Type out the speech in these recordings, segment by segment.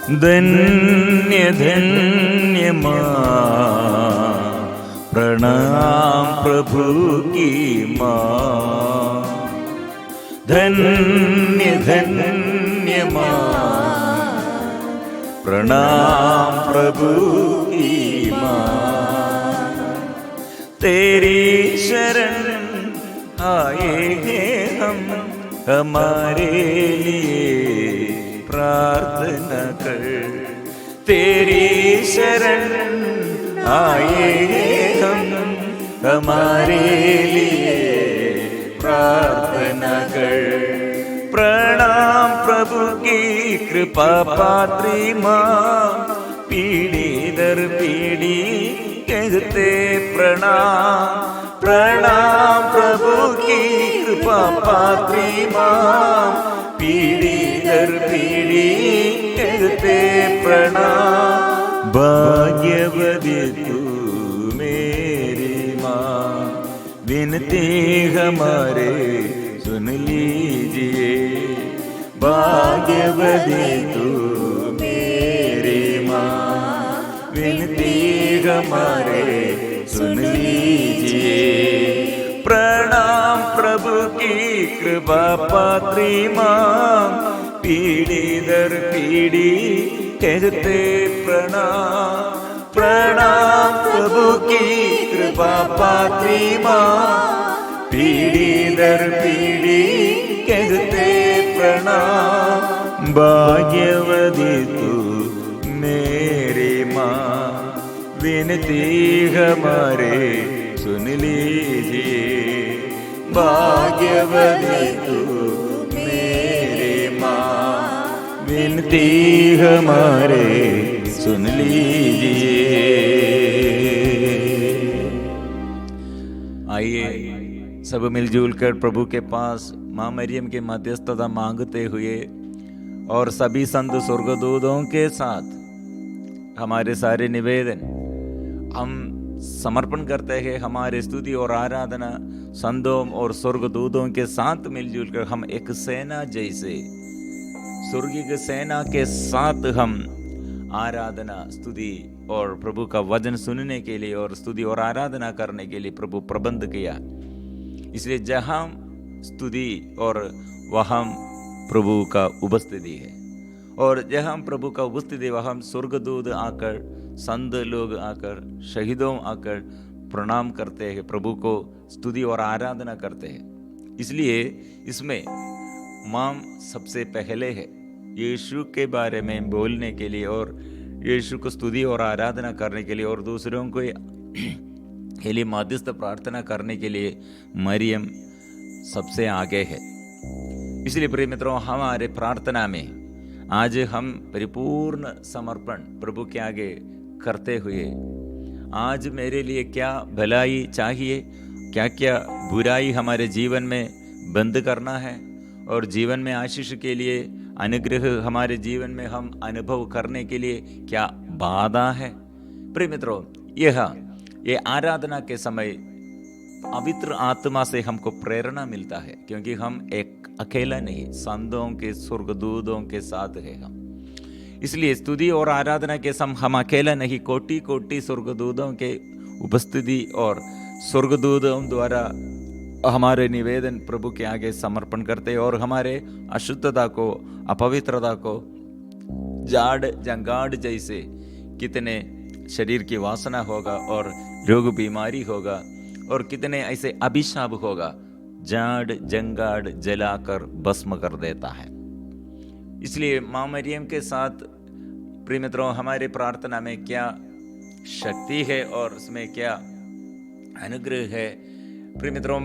धन्य धन्य माँ, प्रणाम प्रभु की माँ। धन्य धन्य माँ, प्रणाम प्रभु की माँ। तेरी शरण आए हैं हम, हमारे लिए प्रार्थना कर। तेरी शरण आए हैं हम, हमारे लिए प्रार्थना कर। प्रणाम प्रभु की कृपा पात्री माँ, पीढ़ी दर पीढ़ी कहते प्रणाम। प्रणाम प्रभु की कृपा पात्री माँ, पीढ़ी दर पीढ़ी कहते प्रणाम। भाग्यवती तू मेरी माँ, विनती हमारे सुन लीजिए। भाग्यवती तू मेरी माँ, विनती हमारे सुन लीजिए। प्रणाम प्रभु की कृपा पात्री माँ, पीढ़ी दर पीढ़ी कहते प्रणाम। प्रणाम प्रभु की कृपा पात्री माँ, पीढ़ी दर पीढ़ी कहते प्रणाम। भाग्यवती तू मेरी माँ, विनती हमारे सुन लीजिए। भाग्यवती तू मेरी माँ, विनती हमारे सुन लीजिए। आइए सब मिलजुल कर प्रभु के पास माँ मरियम के मध्यस्थता मांगते हुए और सभी संत स्वर्गदूतों के साथ हमारे सारे निवेदन हम समर्पण करते हैं। हमारे स्तुति और आराधना संतों और स्वर्गदूतों के साथ मिलजुल कर हम एक सेना जैसे स्वर्गीय सेना के साथ हम आराधना स्तुति और प्रभु का वचन सुनने के लिए और स्तुति और आराधना करने के लिए प्रभु प्रबंध किया। इसलिए जहाँ स्तुति और वहाँ प्रभु का उपस्थिति है, और जहाँ प्रभु का उपस्थिति वहाँ स्वर्गदूत आकर, संत लोग आकर, शहीदों आकर प्रणाम करते हैं, प्रभु को स्तुति और आराधना करते हैं। इसलिए इसमें माँ सबसे पहले है यीशु के बारे में बोलने के लिए और यीशु को स्तुति और आराधना करने के लिए और दूसरों को के लिए मध्यस्थ प्रार्थना करने के लिए मरियम सबसे आगे है। इसलिए प्रिय मित्रों, हमारे प्रार्थना में आज हम परिपूर्ण समर्पण प्रभु के आगे करते हुए आज मेरे लिए क्या भलाई चाहिए, क्या क्या बुराई हमारे जीवन में बंद करना है और जीवन में आशीष के लिए अनुग्रह हमारे जीवन में हम अनुभव करने के लिए क्या बाधा है। प्रिय मित्रों, ये आराधना के समय पवित्र आत्मा से हमको प्रेरणा मिलता है, क्योंकि हम एक अकेला नहीं, संतों के स्वर्गदूतों के साथ है हम। इसलिए स्तुति और आराधना के समय हम अकेला नहीं, कोटि कोटि स्वर्गदूतों के उपस्थिति और स्वर्गदूतों द्वारा हमारे निवेदन प्रभु के आगे समर्पण करते हैं और हमारे अशुद्धता को, अपवित्रता को, जाड़ जंगाड़ जैसे कितने शरीर की वासना होगा और रोग बीमारी होगा और कितने ऐसे अभिशाप होगा, जाड़ जंगाड़ जलाकर भस्म कर देता है। इसलिए माँ मरियम के साथ प्रिय मित्रों हमारे प्रार्थना में क्या शक्ति है और उसमें क्या अनुग्रह है। प्रिय मित्रों,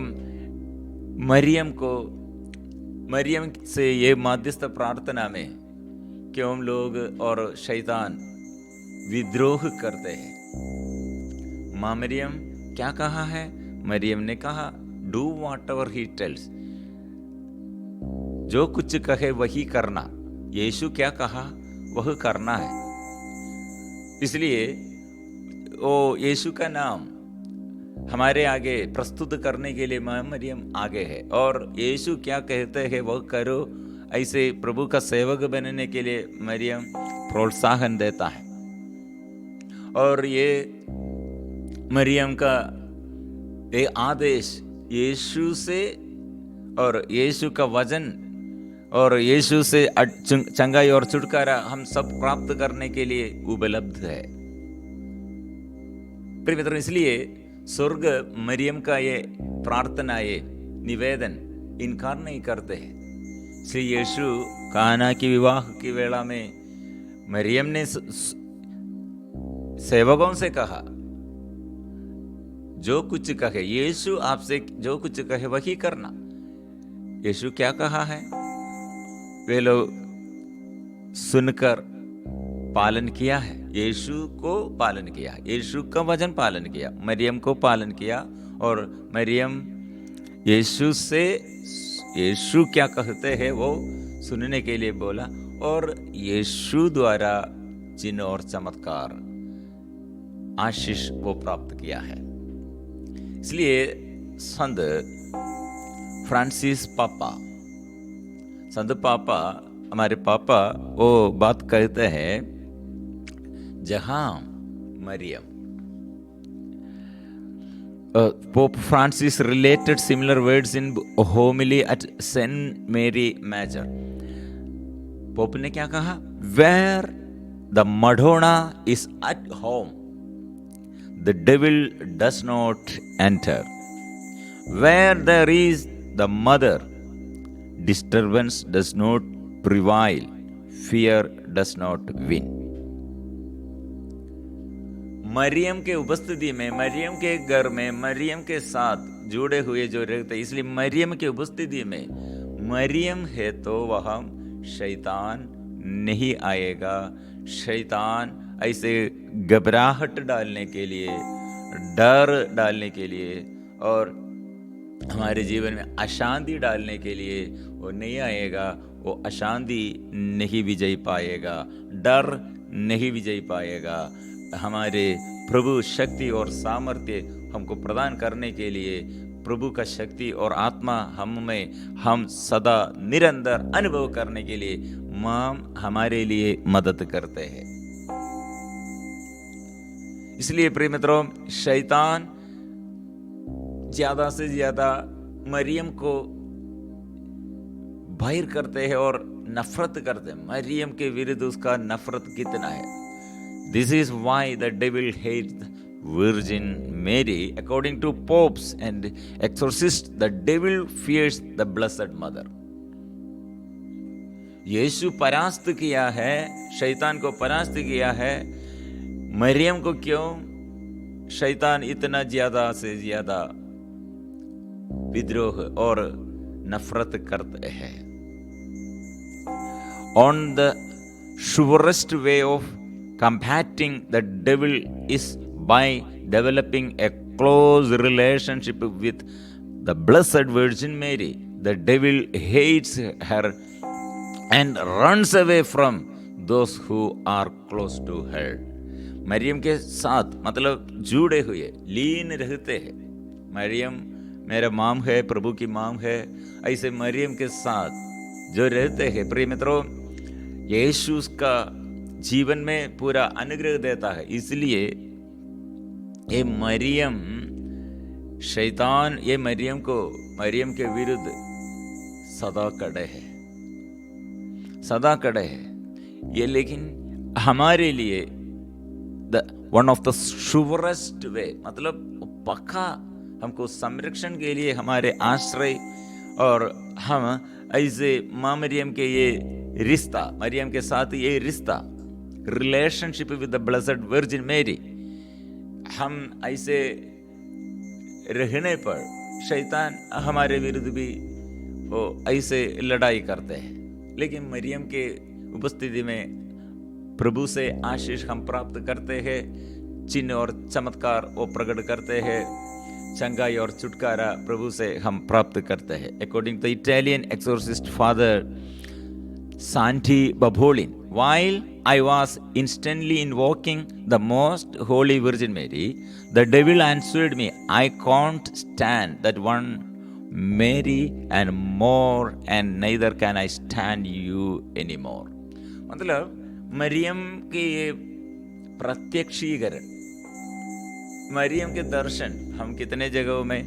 मरियम से ये मध्यस्थ प्रार्थना में क्यों लोग और शैतान विद्रोह करते हैं। माँ मरियम क्या कहा है? मरियम ने कहा do what ever he tells, जो कुछ कहे वही करना। यीशु क्या कहा वह करना है। इसलिए वो यीशु का नाम हमारे आगे प्रस्तुत करने के लिए माँ मरियम आगे है और यीशु क्या कहते हैं वह करो। ऐसे प्रभु का सेवक बनने के लिए मरियम प्रोत्साहन देता है। और ये मरियम का ये आदेश यीशु से और यीशु का वचन और यीशु से चंगाई और छुटकारा हम सब प्राप्त करने के लिए उपलब्ध है। प्रिय मित्रों, इसलिए स्वर्ग मरियम का ये प्रार्थना, ये निवेदन इनकार नहीं करते हैं। श्री यीशु काना की विवाह की वेला में मरियम ने सेवकों से कहा, जो कुछ कहे, यीशु आपसे जो कुछ कहे वही करना। यीशु क्या कहा है, वे लोग सुनकर पालन किया है। यीशु को पालन किया, यीशु का वचन पालन किया, मरियम को पालन किया। और मरियम यीशु क्या कहते हैं वो सुनने के लिए बोला, और यीशु द्वारा चिन्ह और चमत्कार आशीष वो प्राप्त किया है। इसलिए संत फ्रांसिस पापा हमारे पापा वो बात कहते हैं, जहां Maryam, Pope Francis related similar words in homily at St. Mary Major. Pope ने क्या कहा, Where the Madonna is at home, the devil does not enter. Where there is the mother, disturbance does not prevail, fear does not win. Maryam के उपस्थिति में, मरियम के घर में, मरियम के साथ जुड़े हुए जो रहते, इसलिए मरियम के उपस्थिति में मरियम है तो वह शैतान नहीं आएगा। शैतान ऐसे घबराहट डालने के लिए, डर डालने के लिए और हमारे जीवन में अशांति डालने के लिए वो नहीं आएगा। वो अशांति नहीं विजय पाएगा, डर नहीं विजय पाएगा। हमारे प्रभु शक्ति और सामर्थ्य हमको प्रदान करने के लिए, प्रभु का शक्ति और आत्मा हम सदा निरंतर अनुभव करने के लिए हमारे लिए मदद करते हैं। इसलिए प्रिय मित्रों, शैतान ज्यादा से ज्यादा मरियम को बाहर करते हैं और नफरत करते हैं। मरियम के विरुद्ध उसका नफरत कितना है। This is why the devil hates the Virgin Mary. According to popes and exorcists, the devil fears the Blessed Mother. यीशु परास्त किया है, शैतान को परास्त किया है। मरियम को क्यों शैतान इतना ज्यादा से ज्यादा विद्रोह और नफरत करते हैं। On the surest way of combating the devil is by developing a close relationship with the Blessed Virgin Mary. The devil hates her and runs away from those who are close to her. Maryam के साथ मतलब जुड़े हुए, लीन रहते हैं। मरियम मेरा माम है, प्रभु की माम है, ऐसे मरियम के साथ जो रहते हैं। प्रिय मित्रों, यीशु उसका जीवन में पूरा अनुग्रह देता है। इसलिए ये मरियम, शैतान ये मरियम के विरुद्ध सदा कड़े है, सदा कड़े है। ये लेकिन हमारे लिए वन ऑफ द श्योरेस्ट वे, मतलब पक्का हमको संरक्षण के लिए हमारे आश्रय, और हम ऐसे माँ मरियम के ये रिश्ता, मरियम के साथ ये रिश्ता, relationship with the blessed virgin मेरी, हम ऐसे रहने पर शैतान हमारे विरुद्ध भी वो ऐसे लड़ाई करते हैं। लेकिन मरियम के उपस्थिति में प्रभु से आशीष हम प्राप्त करते हैं, चिन्ह और चमत्कार वो प्रकट करते हैं, चंगाई और छुटकारा प्रभु से हम प्राप्त करते हैं। According to the Italian exorcist father Santi Babolin, while I was instantly invoking the most holy Virgin Mary, the devil answered me, I can't stand that one Mary and more, and neither can I stand you anymore. मतलब मरियम के ये प्रत्यक्षीकरण, मरियम के दर्शन हम कितने जगहों में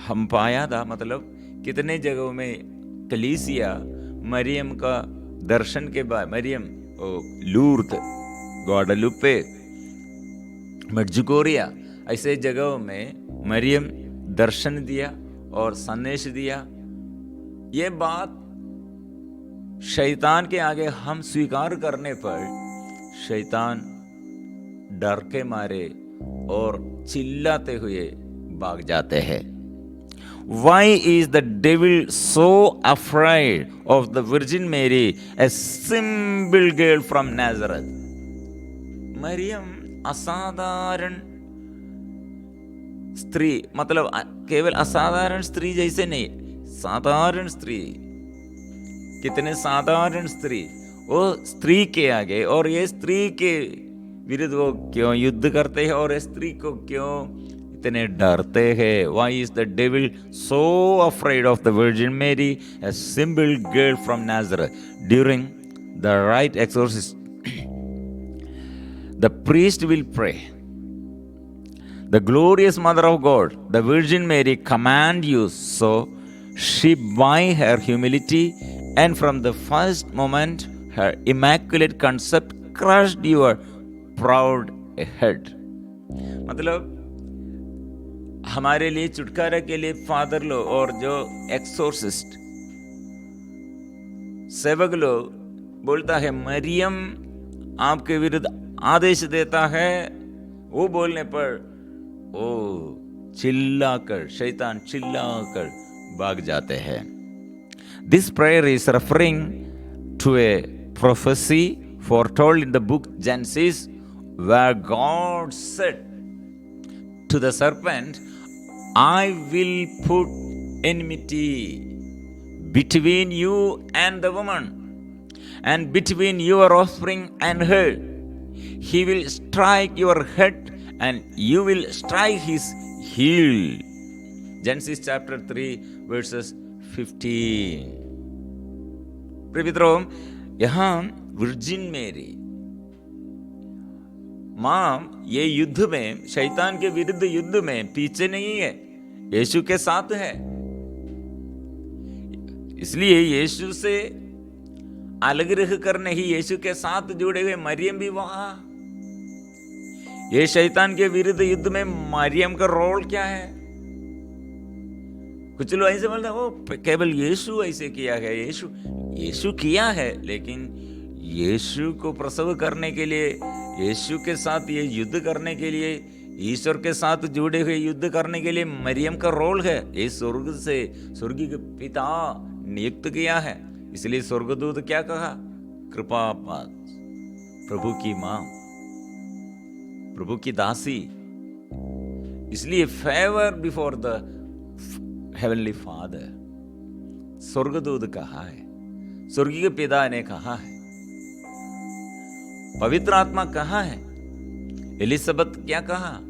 हम पाया था, मतलब कितने जगहों में कलीसिया मरियम का दर्शन के बाद, मरियम लूर्द, ग्वाडालुपे, मेडजुगोरिया, ऐसे जगहों में मरियम दर्शन दिया और संदेश दिया। ये बात शैतान के आगे हम स्वीकार करने पर शैतान डर के मारे और चिल्लाते हुए भाग जाते हैं। Why is the devil so afraid of the Virgin Mary, a simple girl from Nazareth? Maryam असाधारण स्त्री, मतलब केवल असाधारण स्त्री जैसे नहीं, साधारण स्त्री। कितने साधारण स्त्री, वो स्त्री के आगे, और ये स्त्री के विरुद्ध वो क्यों युद्ध करते हैं और स्त्री को क्यों इतने डरते हैं? Why is the devil so afraid of the Virgin Mary, a simple girl from Nazareth? During the rite exorcism, the priest will pray, the glorious Mother of God, the Virgin Mary, command you. So she, by her humility and from the first moment, her immaculate concept, crushed your proud head. मतलब हमारे लिए छुटकारा के लिए father लोग और जो एक्सोर्सिस्ट सेवक लोग बोलता है, मरियम आपके विरुद्ध आदेश देता है, वो बोलने पर ओ चिल्लाकर, शैतान चिल्लाकर भाग जाते हैं। This prayer is referring to a prophecy foretold in the book Genesis, where God said to the serpent, I will put enmity between you and the woman, and between your offspring and her. He will strike your head, and you will strike his heel. Genesis chapter 3 verses 15. प्रिय यहाँ virgin मेरी माँ ये युद्ध में, शैतान के विरुद्ध युद्ध में पीछे नहीं है, यीशु के साथ है। इसलिए यीशु से अलग रह कर नहीं, यीशु के साथ जुड़े हुए मरियम भी वहां। ये शैतान के विरुद्ध युद्ध में मरियम का रोल क्या है? कुछ लोग ऐसे बोलते हैं, वो केवल यीशु ऐसे किया है, यीशु किया है, लेकिन यीशु को प्रसव करने के लिए, यीशु के साथ ये युद्ध करने के लिए, ईश्वर के साथ जुड़े हुए युद्ध करने के लिए मरियम का रोल है। ये स्वर्ग से, स्वर्गीय के पिता नियुक्त किया है। इसलिए स्वर्गदूत क्या कहा? कृपा पात्र, प्रभु की मां, प्रभु की दासी। इसलिए favour before the heavenly father, स्वर्गदूत कहा है, स्वर्गीय पिता ने कहा है, पवित्र आत्मा कहा है। एलिसबेथ क्या कहा?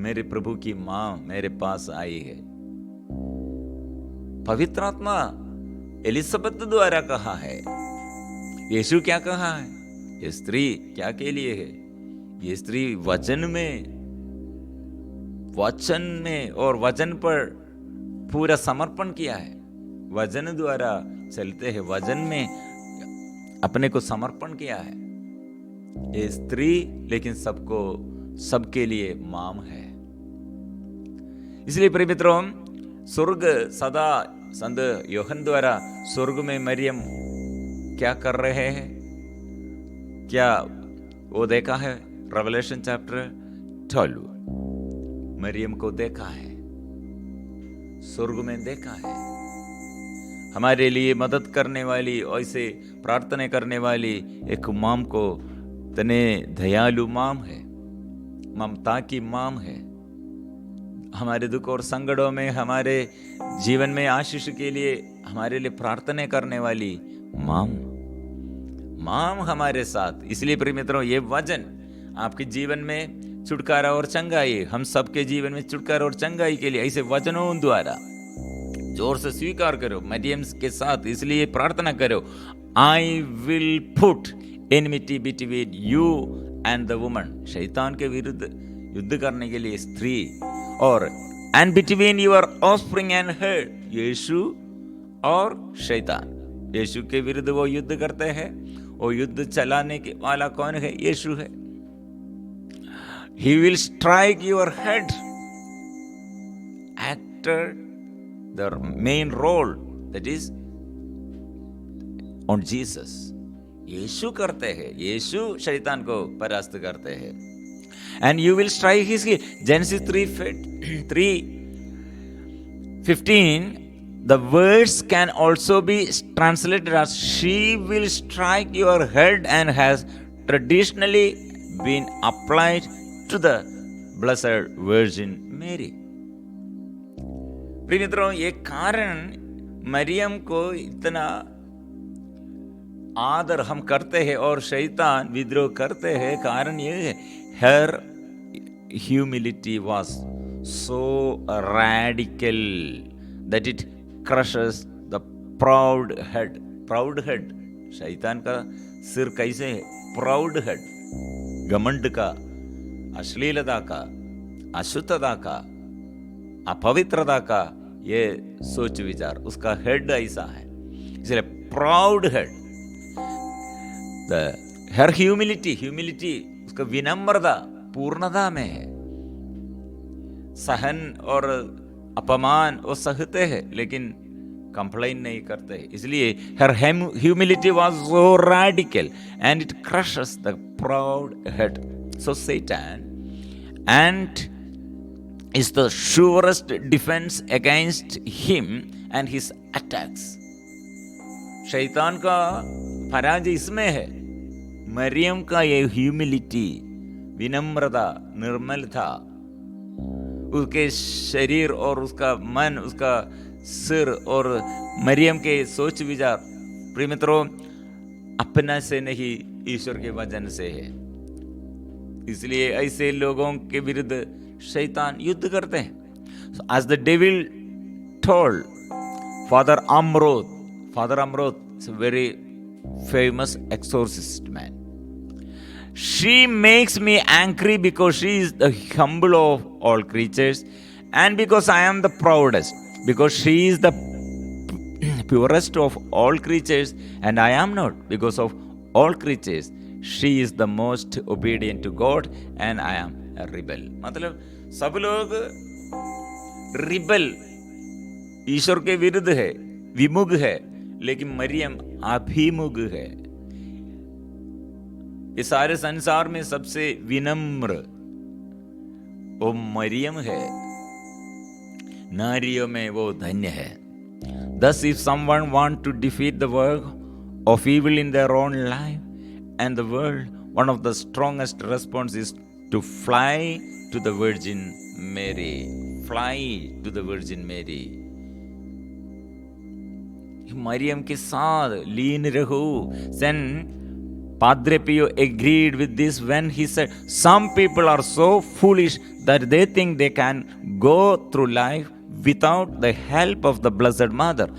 मेरे प्रभु की मां मेरे पास आई है। पवित्र आत्मा एलिसबेथ द्वारा कहा है। यीशु क्या कहा है? ये स्त्री क्या के लिए है? ये स्त्री वचन में और वचन पर पूरा समर्पण किया है। वचन द्वारा चलते हैं, वचन में अपने को समर्पण किया है। ये स्त्री लेकिन सबके लिए माम है। इसलिए प्रिय मित्रों, स्वर्ग सदा संत यूहन्ना द्वारा स्वर्ग में मरियम क्या कर रहे हैं, क्या वो देखा है? रेवलेशन चैप्टर 12 मरियम को देखा है, स्वर्ग में देखा है। हमारे लिए मदद करने वाली, ऐसे प्रार्थना करने वाली एक माम को, तने दयालु माम है, ममता की माम है। हमारे दुख और संकटों में, हमारे जीवन में आशीष के लिए हमारे लिए प्रार्थना करने वाली माम हमारे साथ। इसलिए प्रिय मित्रों, ये वचन आपके जीवन में छुटकारा और चंगाई, हम सबके जीवन में छुटकारा और चंगाई के लिए ऐसे वचनों द्वारा जोर से स्वीकार करो मरियम के साथ, इसलिए प्रार्थना करो, I will put enmity between you and the woman, शैतान के विरुद्ध युद्ध करने के लिए स्त्री, और and between your offspring and her, यीशु और शैतान। यीशु के विरुद्ध वो युद्ध करते हैं, वो युद्ध चलाने के वाला कौन है? यीशु है। He will strike your head. Actor the main role, that is on Jesus. यीशु करते हैं, यीशु शैतान को परास्त करते हैं। And you will strike his heel. Genesis 3:15. The words can also be translated as she will strike your head, and has traditionally been applied to the Blessed Virgin Mary. प्रिय मित्रों, ये कारण मरियम को इतना आदर हम करते हैं और शैतान विद्रोह करते हैं, कारण ये है, her humility was so radical that it crushes the proud head. Proud head, शैतान का सिर कैसे है? Proud head, घमंड का, अश्लीलता का, अशुद्धता का, अपवित्रता का ये सोच विचार, उसका हेड ऐसा है, इसलिए प्राउड हेड। हर ह्यूमिलिटी, उसका विनम्रता पूर्णता में है। सहन और अपमान वो सहते हैं, लेकिन कंप्लेन नहीं करते, इसलिए her humility was so radical and it crushes the proud head. So Satan and is the surest defense against him and his attacks. शैतान का पराजय इसमें है, मरियम का ये ह्यूमिलिटी, विनम्रता, निर्मलता, उसके शरीर और उसका मन, उसका सिर और मरियम के सोच विचार, प्रिय मित्रों, अपना से नहीं, ईश्वर के वचन से है। इसलिए ऐसे लोगों के विरुद्ध शैतान युद्ध करते हैं। As the devil told Father Amroth is a very famous exorcist man. She makes me angry because she is the humble of all creatures, and because I am the proudest, because she is the purest of all creatures, and I am not, because of all creatures she is the most obedient to God, and I am a rebel. मतलब सब लोग rebel, ईश्वर के विरुद्ध है, विमुख है, लेकिन मरियम अभिमुख है। इस सारे संसार में सबसे विनम्र वो मरियम है, नारियों में वो धन्य है। Thus if someone want to defeat the work of evil in their own life and the world, one of the strongest response is to fly to the Virgin Mary. Fly to the Virgin Mary. Maryam के साथ लीन रहो। Then Padre Pio agreed with this when he said, some people are so foolish that they think they can go through life without the help of the Blessed Mother.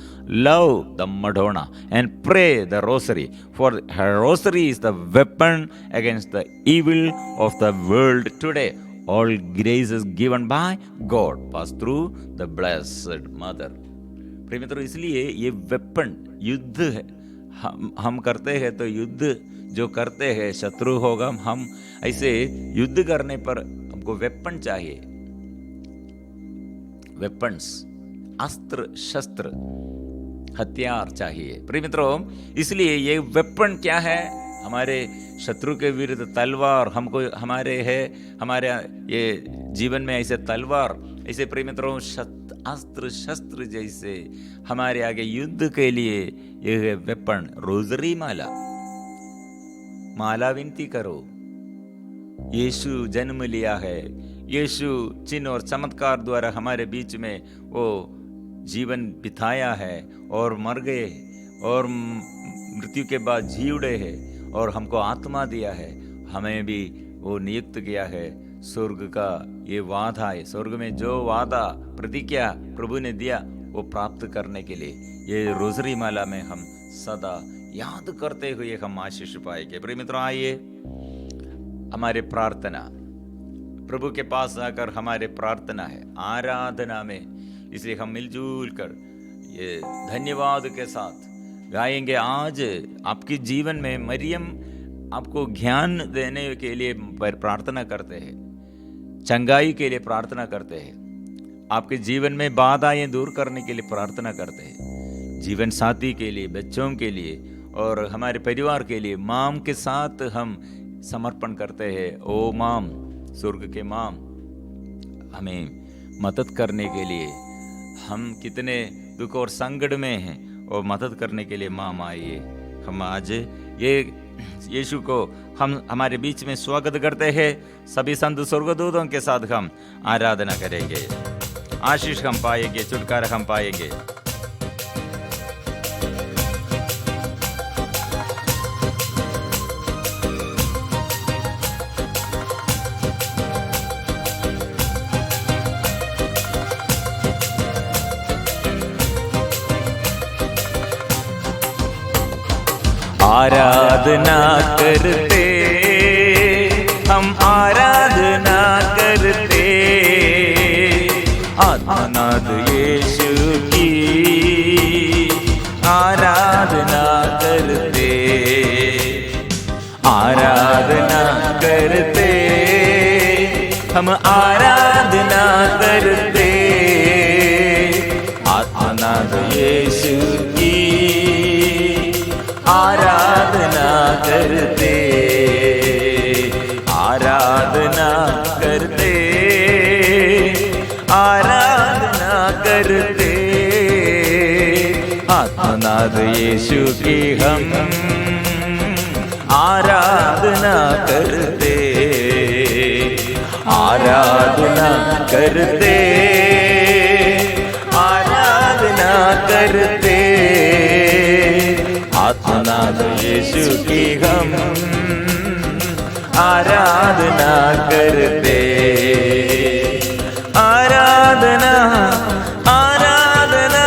Love the Madonna and pray the Rosary, for her Rosary is the weapon against the evil of the world today. All graces given by God pass through the Blessed Mother. प्रिय मित्रों, इसलिए ये weapon युद्ध है, हम करते हैं तो युद्ध जो करते हैं शत्रु होगा, हम ऐसे युद्ध करने पर हमको वेपन चाहिए, वेपन्स, अस्त्र शस्त्र हथियार चाहिए। प्रिय मित्रों, इसलिए ये वेपन क्या है? हमारे शत्रु के विरुद्ध तलवार हमको हमारे ये जीवन में ऐसे तलवार, ऐसे प्रिय मित्रों अस्त्र शस्त्र जैसे हमारे आगे युद्ध के लिए ये है वेपन। रोजरी माला विनती करो, यीशु जन्म लिया है, यीशु चिन्ह और चमत्कार द्वारा हमारे बीच में वो जीवन बिताया है और मर गए और मृत्यु के बाद जी उड़े हैं और हमको आत्मा दिया है, हमें भी वो नियुक्त किया है। स्वर्ग का ये वादा है, स्वर्ग में जो वादा प्रतिज्ञा प्रभु ने दिया वो प्राप्त करने के लिए ये रोजरी माला में हम सदा याद करते हुए हम आशीष पाएंगे। प्रिय मित्रों, आइए हमारे प्रार्थना प्रभु के पास आकर हमारे प्रार्थना है आराधना में, इसलिए हम मिलजुल कर ये धन्यवाद के साथ गाएंगे। आज आपके जीवन में मरियम आपको ज्ञान देने के लिए प्रार्थना करते हैं, चंगाई के लिए प्रार्थना करते हैं, आपके जीवन में बाधाएं दूर करने के लिए प्रार्थना करते हैं, जीवन साथी के लिए, बच्चों के लिए और हमारे परिवार के लिए माम के साथ हम समर्पण करते हैं। ओ माम, स्वर्ग के माम, हमें मदद करने के लिए, हम कितने दुख और संकट में हैं और मदद करने के लिए माम आइए। हम आज ये यीशु को हम हमारे बीच में स्वागत करते हैं। सभी संत स्वर्गदूतों के साथ हम आराधना करेंगे, आशीष हम पाएंगे, छुटकारा हम पाएंगे। आराधना करते हम, आराधना करते आत्मनाद यीशु की आराधना करते, आराधना करते हम, आराधना करते आत्मनाद यीशु की आराधना करते, आराधना करते, आराधना करते आत्मनाद यीशु की हम आराधना करते, आराधना करते, आराधना करते आत्मनाद यीशु की हम आराधना करते, आराधना, आराधना,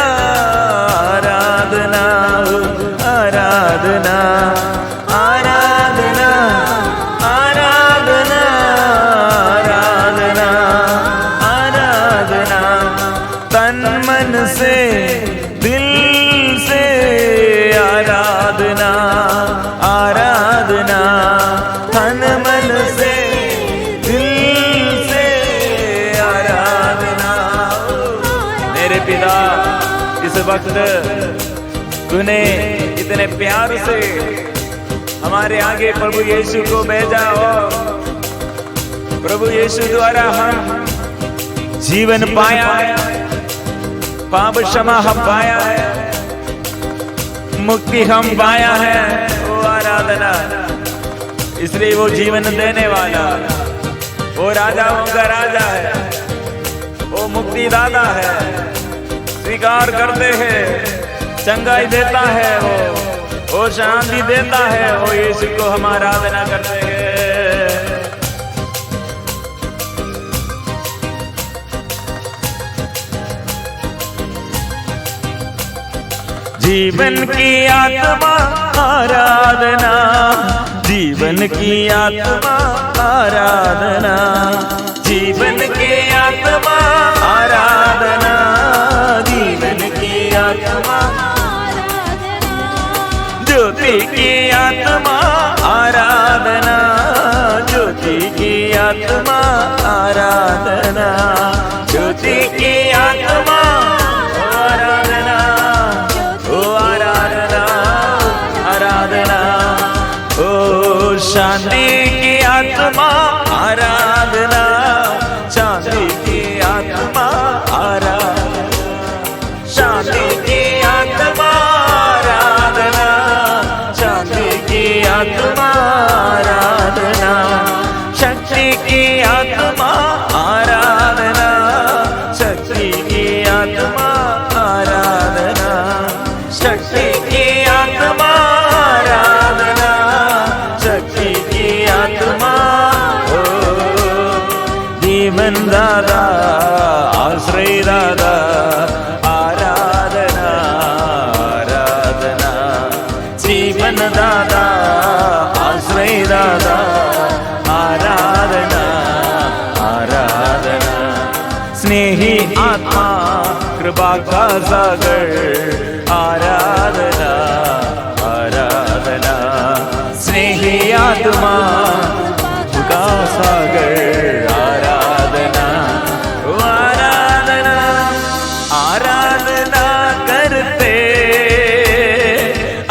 आराधना, आराधना, आराधना, आराधना, आराधना, आराधना तन मन से दिल से आराधना, आराधना तन मन से दिल से आराधना। मेरे पिता, इस वक्त तूने इतने प्यार से हमारे आगे प्रभु यीशु को भेजा और प्रभु यीशु द्वारा हम जीवन पाया है, पाप क्षमा हम पाया है, मुक्ति हम पाया है। वो आराधना, इसलिए वो जीवन देने वाला, वो राजाओं का राजा है, वो मुक्ति दाता है, स्वीकार करते हैं, चंगाई देता है, वो शांति देता है। वो यीशु को हम आराधना करते हैं। जीवन की आत्मा आराधना, जीवन की आत्मा आराधना, जीवन की आत्मा आराधना, जीवन की आत्मा ज्योति की आत्मा आराधना, ज्योति की आत्मा आराधना, ज्योति की आत्मा आराधना, ओ आराधना, आराधना, ओ शांति की आत्मा आराधना, शांति की आत्मा आराधना, शांति की आत्मा आराधना, शांति की आत्मा आराधना, शक्ति की आत्मा आराधना, शक्ति की आत्मा आराधना, शक्ति की आत्मा आराधना, शक्ति की आत्मा। ओ जीवन दादा, आश्रय दादा, आराधना कृपा का सागर आराधना आराधना स्नेही आत्मा का सागर आराधना आराधना आराधना करते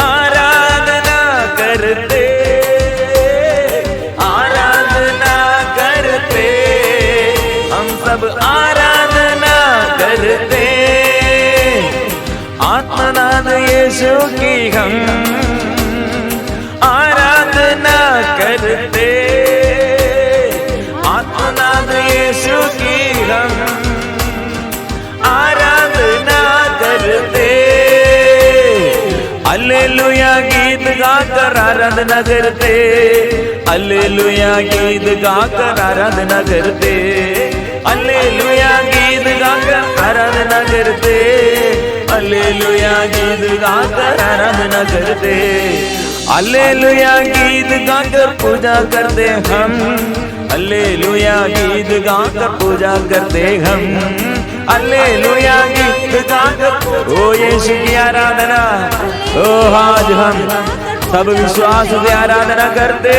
आराधना करते आराधना करते हम सब आराधना करते आत्मनाद यीशु की हम आराधना करते आत्मनाद यीशु की हम आराधना करते हालेलुया गीत गाकर आराधना करते हालेलुया गीत गाकर आराधना करते हालेलुया गीत गाकर आराधना करते हालेलुया गीत गाकर आराधना करते हालेलुया गीत गाकर पूजा करते हम हालेलुया गीत गाकर पूजा करते हम हालेलुया गीत गाकर ओ यीशु की आराधना ओ आज हम सब विश्वास से आराधना करते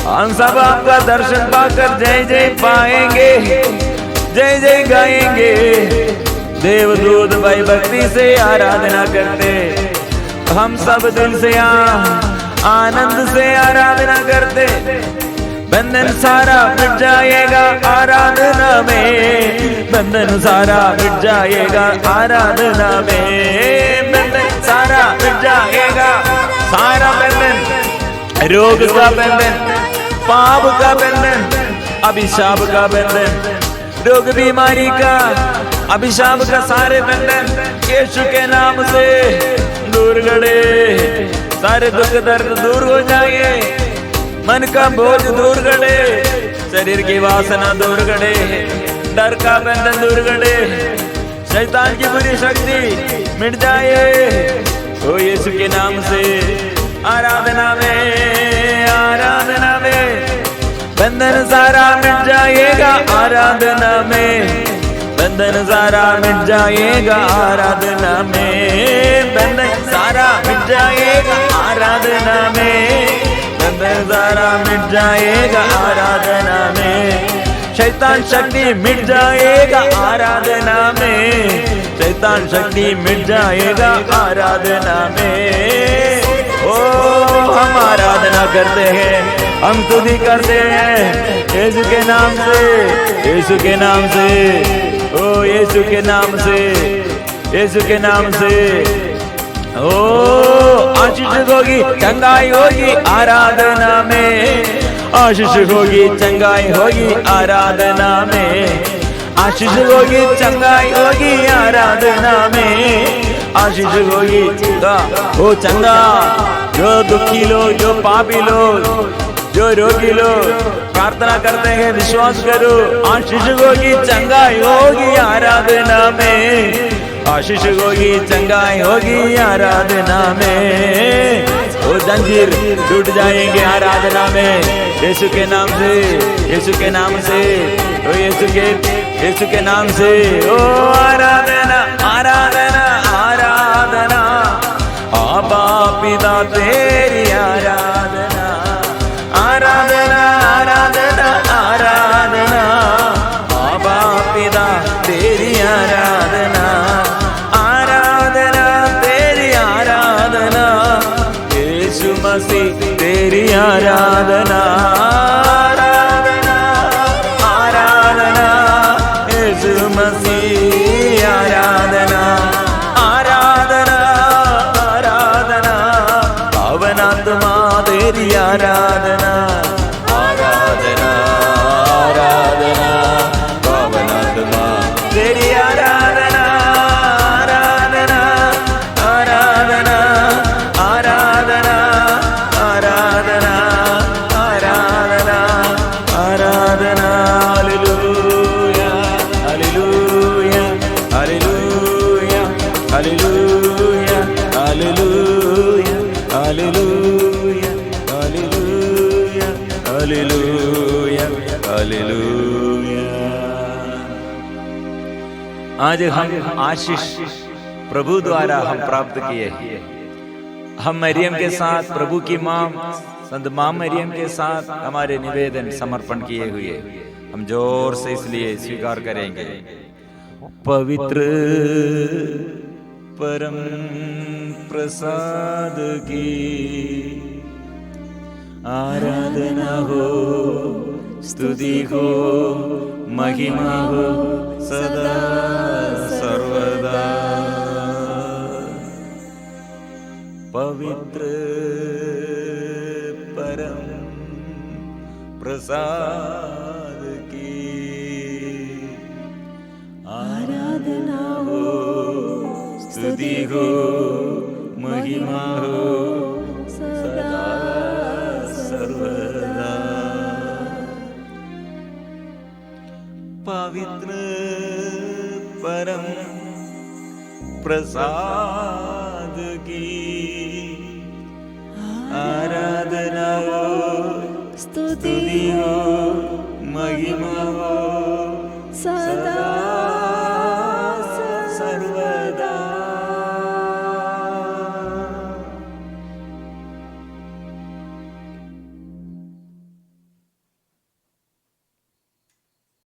हम सब आपका दर्शन पाकर जय जय पाएंगे जय जय गाएंगे देवदूत भाई भक्ति से आराधना करते हम सब दिल से आनंद से आराधना करते बंधन सारा मिट जाएगा आराधना में बंधन सारा मिट जाएगा आराधना में बंधन सारा मिट जाएगा सारा बंधन रोग का बंधन पाप का बंधन अभिशाप का बंधन रोग बीमारी का अभिशाप का सारे बंधन यीशु के नाम से दूर गड़े सारे दुख दर्द दूर हो जाए मन का बोझ दूर गड़े शरीर की वासना दूर गड़े डर का बंधन दूर गड़े शैतान की बुरी शक्ति मिट जाए ओ यीशु के नाम से आराधना में बंधन सारा मिट जाएगा आराधना में बंधन सारा मिट जाएगा आराधना में बंधन सारा मिट जाएगा आराधना में बंधन सारा मिट जाएगा आराधना में शैतान शक्ति मिट जाएगा आराधना में शैतान शक्ति मिट जाएगा आराधना में ओ हम आराधना करते हैं हम स्तुति करते हैं यीशु के नाम से यीशु के नाम से ओ यीशु के नाम से यीशु के नाम से ओ आशीष होगी चंगाई होगी आराधना में आशीष होगी चंगाई होगी आराधना में आशीष होगी चंगाई होगी आराधना में आशीष होगी ओ चंगा जो दुखी लोग जो पापी लोग जो रोगी लोग प्रार्थना करते हैं विश्वास करो आशीष होगी चंगाई होगी आराधना में आशीष होगी चंगाई होगी आराधना में वो जंजीर टूट जाएंगे आराधना में यीशु के नाम से यीशु के नाम से ओ यीशु के नाम से ओ आराधना आराधना आराधना आबा पिता तेरी आराधना आराधना आराधना आराधना आबा पिता तेरी आराधना आराधना तेरी आराधना यीशु मसीह तेरी आराधना आराधना आराधना यीशु मसीह आराधना आराधना आराधना पवन आत्मा तेरी आराधना आराधना आराधना पवन आत्मा तेरी आराधना आराधना आराधना आराधना आराधना आराधना आज हम आशीष प्रभु द्वारा हम प्राप्त किए। हम मरियम के साथ, प्रभु की माँ संत माँ मरियम के साथ हमारे निवेदन समर्पण किए हुए हम जोर से इसलिए स्वीकार करेंगे। पवित्र परम प्रसाद की आराधना हो, स्तुति हो, महिमा हो सदा सर्वदा। पवित्र परम प्रसाद की आराधना हो, स्तुति हो, महिमा हो सदा सर्वदा। पवित्र परम प्रसाद की आराधना हो, स्तुति हो, महिमा